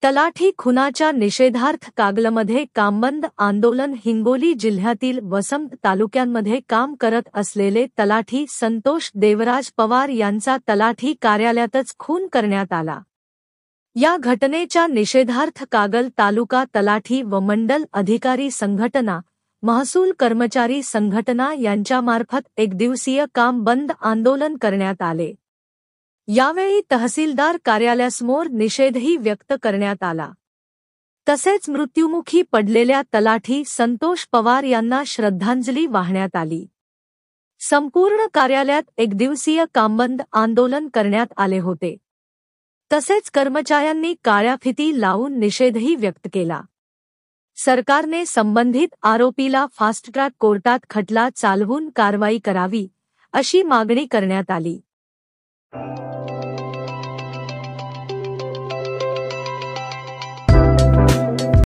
तलाठी खुनाच्या निषेधार्थ कागलमध्ये कामबंद आंदोलन. हिंगोली जिल्ह्यातील वसमत तालुक्यांमध्ये काम करत असलेले तलाठी संतोष देवराज पवार यांचा तलाठी कार्यालयातच खून करण्यात आला. या घटनेच्या निषेधार्थ कागल तालुका तलाठी व मंडल अधिकारी संघटना, महसूल कर्मचारी संघटना यांच्यामार्फत एकदिवसीय काम बंद आंदोलन करण्यात आले. यावेळी तहसीलदार कार्यालयासमोर निषेधही व्यक्त करण्यात आला. तसेच मृत्युमुखी पडलेल्या तलाठी संतोष पवार यांना श्रद्धांजली वाहण्यात आली. संपूर्ण कार्यालयात एकदिवसीय कामबंद आंदोलन करण्यात आले होते. तसेच कर्मचाऱ्यांनी काळ्या फिती लावून निषेधही व्यक्त केला. सरकारने संबंधित आरोपीला फास्ट ट्रॅक कोर्टात खटला चालवून कारवाई करावी, अशी मागणी करण्यात आली.